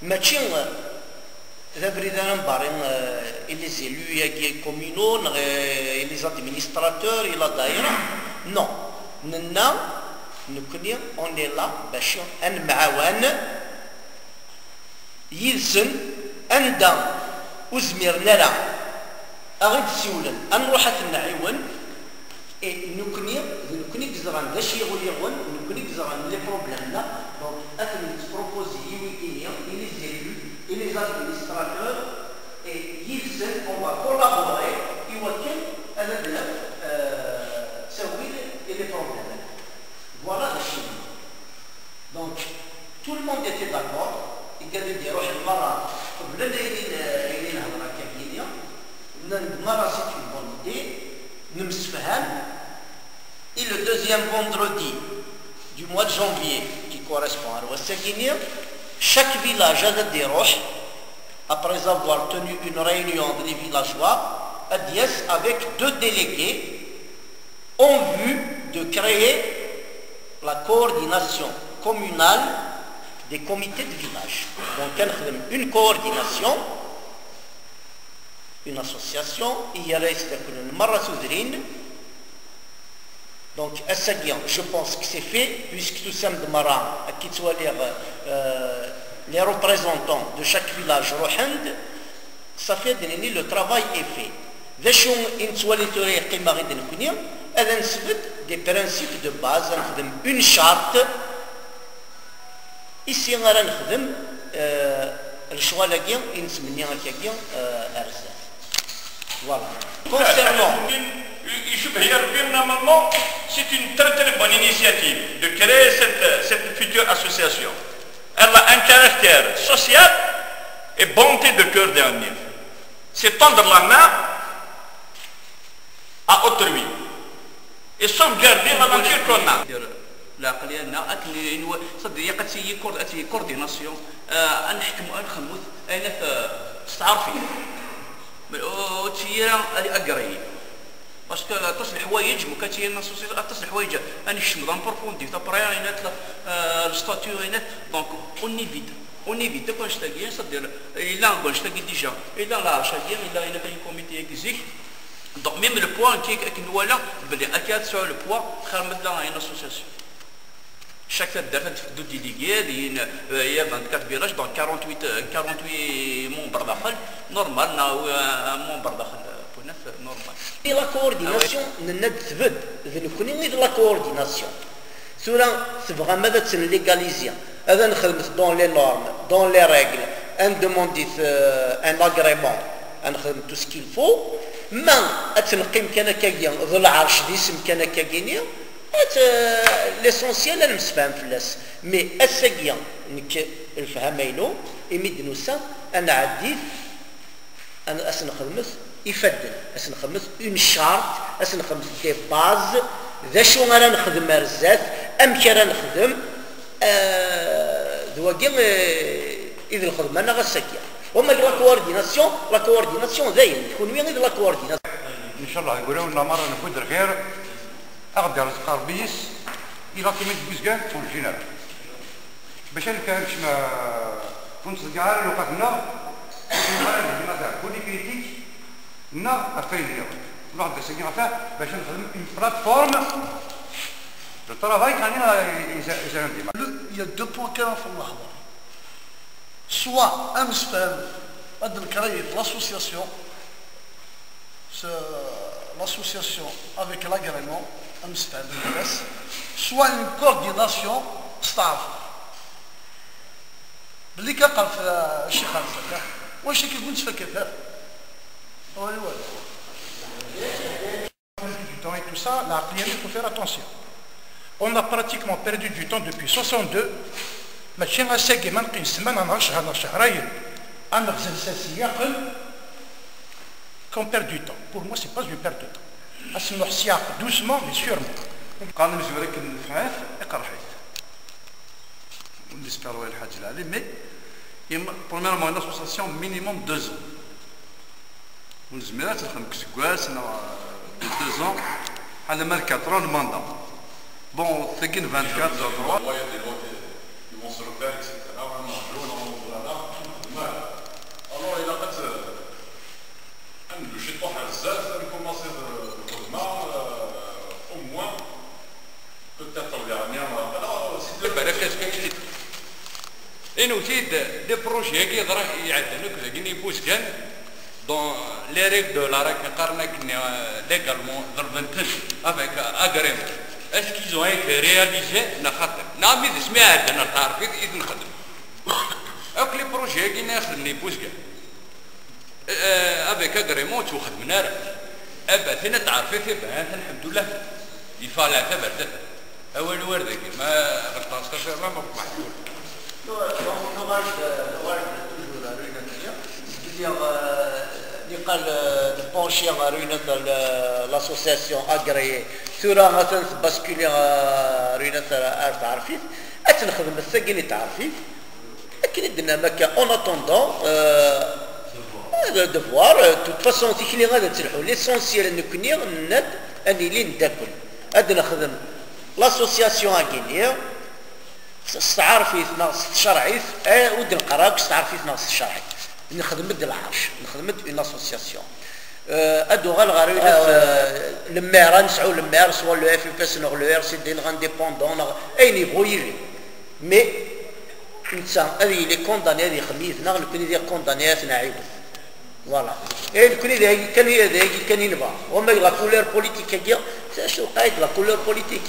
ماشي ذا بريدان بارين لي زيلو كومينو لي زادمينستراتور الى دايره نو ننا نكوني اوني لا باش نمعاون يلسن اندا وزميرنا لا اغيد سيولن نروح نعيون نكوني كزران باش يغون نكوني كزران لي بروبليم لا دونك اكن تبروبوزي يويكينيا لي زيلو et les administrateurs et ils on va collaborer et et les problèmes. Voilà le chemin. Donc tout le monde était d'accord. Il y avait des roches marins. C'est une bonne idée. Et le deuxième vendredi du mois de janvier qui correspond à l'Ouest-Guinée, chaque village a des roches, après avoir tenu une réunion des villageois, à Diès avec 2 délégués en vue de créer la coordination communale des comités de village. Donc, une coordination, une association, il y a une marasoudrine. Donc, je pense que c'est fait, puisque tout ça de Maran, qui soit les représentants de chaque village rohand, ça fait que le travail est fait. Des principes de base, une charte. Ici, on a le choix de voilà. Concernant. Normalement, c'est une très très bonne initiative de créer cette future association. Elle a un caractère social et bonté de cœur dernier. C'est tendre la main à autrui et sauvegarder la nature qu'on a. العقليه لنا اكن صدق قد سي كورديناسيون نحكموا نخمو انا استعارفي تيرا اقري باسكو تصلح حوايج مكاتين اسوسياسيون تصلح حوايج اني شمض ان بروفوندي تا بريانات الستاتيوينات دونك اون ايفيت كون شتاقي صدر الا كون شتاقي ديجا الا لا شاقي الا كاين كوميتي كزيك دونك ميم لو بوان كي كنوالا بلي اكاد سو لو بوا خير من ان اسوسياسيون chaque date de délégués il y a 24 villages donc 48 membres داخل normal membre داخل normal. Et la coordination la coordination. C'est vraiment légalisé. Dans les normes, dans les règles, on demande un agrément, on fait tout ce qu'il faut. Mais l'essentiel est de mais السجيان الفهمينو يمدنو سا انا عديت انا اسنخدمت يفدل اسنخدمت اون شارت اسنخدمت دي باز ذا شو انا نخدم رزات ام كي راه نخدم دواكي اذا الخدمه انا غسكيا وما لا كورديناسيون دايما يكون وين لا كورديناسيون ان شاء الله يقولوا لنا مره نكون غير اقدر ازقار بيس الى كيما بوزكان في الجنرال باش كان ما كنت صغار لو قدنا كل كريتيك نا افيليا واحد السيغافا باش نخدم اون بلاتفورم دو طرافاي كان il y a 2 points كانوا في اللحظه soit امسفام غادي نكري l'association avec l'agrément soit une coordination staff. اللي كيقال في الشيخ خالد واش كيقول تفكر et tout ça, la prière, il faut faire attention. On a pratiquement perdu du temps depuis 62. ماشي غاساكي ما نقي سمانه نهار شهر شهرين انا غزل سياق qu'on perd du temps. Pour moi, c'est pas une perte de temps. أسمح سياق doucement mais sûrement. قال نجبر لك الفعاف اقرا حيث. ونسبر وين الحاج العلي mais premièrement une association minimum 2 ans. ونزميرات الخمس كواس انا 2 ans على مال 4 ans le mandat. Bon, c'est 24 3. Ils vont se refaire, etc. كتير إنه تيد دي بروجي كي يضرح يعدنك ذاكيني بوسكان دون لي ريغ دو لا قارنا كني ليغالمون ضربنتن افيك اغريمون اسكي زون ايتي رياليزي نخاطر نعم اذا سمع عندنا تعرف اذا نخدم اوك لي بروجي كي نخدمني بوسكان افيك اغريمون تخدمنا راه ابا ثنا تعرفي في الحمد لله يفعل تبرد اول ورده ما غطاس ما محدود de pencher à l'association agréée sur مثلا basculer رينا تعرفيت اتنخدم السجن تعرفيت لكن درنا مكا اون اتوندون devoir de toute façon تيكلي غادا تلحو ليسونسيال نكني ند اني لي نداكل اد نخدم لاسوسياسيون اغينير استعارفيت ناقص الشرعي ود نقراك استعارفيت ناقص الشرعي نخدم د العرش نخدم اون اسوسياسيون ادو غالغاري المير نسعو المير سوا لو اف بي اس نو لو ار سي دي انديبوندون اي نيفو يجي مي انسان هذه لي كونداني هذه خميتنا نكون دير كوندانيات نعيبو فوالا اي نكون كان ينبع وما لا كولور بوليتيك كاع شنو قايد لا كولور بوليتيك